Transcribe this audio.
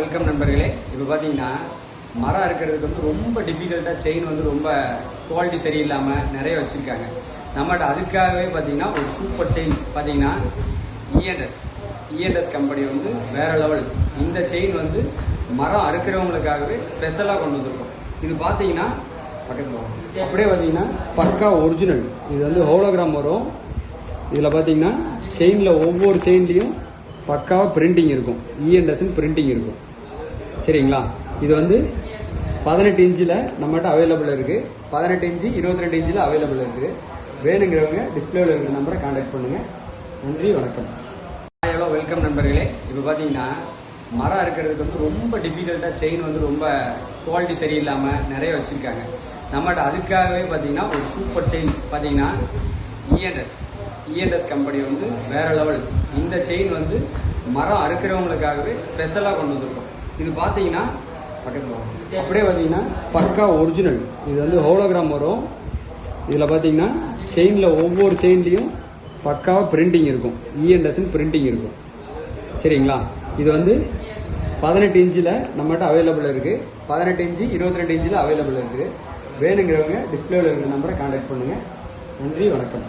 Welcome நண்பர்களே. இப்போ பார்த்தீங்கன்னா மரம் இருக்கிறதுக்கு வந்து ரொம்ப டிஃபிகல்ட்டாக செயின் வந்து ரொம்ப குவாலிட்டி சரியில்லாமல் நிறைய வச்சுருக்காங்க. நம்மகிட்ட அதுக்காகவே பார்த்தீங்கன்னா ஒரு சூப்பர் செயின் பார்த்தீங்கன்னா இஎன்எஸ் கம்பெனி வந்து வேற லெவல். இந்த செயின் வந்து மரம் அறுக்கிறவங்களுக்காகவே ஸ்பெஷலாக கொண்டு வந்திருக்கோம். இது பார்த்தீங்கன்னா பக்கத்தில் அப்படியே பார்த்தீங்கன்னா பக்கா ஒரிஜினல். இது வந்து ஹோலோகிராம் வரும். இதில் பார்த்தீங்கன்னா செயினில் ஒவ்வொரு செயின்லேயும் பக்காவாக பிரிண்டிங் இருக்கும். இஎன்எஸ்ன்னு பிரிண்டிங் இருக்கும். சரிங்களா? இது வந்து 18 இன்ச்சில் நம்மகிட்ட அவைலபிள் இருக்குது. 18 இன்ச்சு 22 இன்ச்சில் அவைலபிள் இருக்குது. வேணுங்கிறவங்க டிஸ்பிளேவில் இருக்கிற நம்பரை கான்டாக்ட் பண்ணுங்கள். நன்றி, வணக்கம். ஹலோ, வெல்கம் நண்பர்களே. இப்போ பார்த்தீங்கன்னா மரம் இருக்கிறதுக்கு வந்து ரொம்ப டிஃபிகல்ட்டாக செயின் வந்து ரொம்ப குவாலிட்டி சரியில்லாமல் நிறைய வச்சுருக்காங்க. நம்மகிட்ட அதுக்காகவே பார்த்தீங்கன்னா ஒரு சூப்பர் செயின் பார்த்தீங்கன்னா இஎன்எஸ் கம்பெனி வந்து வேற லெவல். இந்த செயின் வந்து மரம் அறுக்கிறவங்களுக்காகவே ஸ்பெஷலாக கொண்டு வந்திருக்கோம். இது பார்த்தீங்கன்னா பக்கத்தில் அப்படியே பார்த்தீங்கன்னா பக்கா ஒரிஜினல். இது வந்து ஹோலோகிராம் வரும். இதில் பார்த்தீங்கன்னா செயினில் ஒவ்வொரு செயின்லேயும் பக்காவாக பிரிண்டிங் இருக்கும். இஎன்எஸ்ன்னு பிரிண்டிங் இருக்கும். சரிங்களா? இது வந்து 18 இன்ச்சில் நம்மகிட்ட அவைலபிள் இருக்குது. 18 இன்ச்சு 22 இன்ச்சில் அவைலபிள் இருக்குது. வேணுங்கிறவங்க டிஸ்பிளேவில் இருக்கிற நம்பரை கான்டாக்ட் பண்ணுங்கள். நன்றி, வணக்கம்.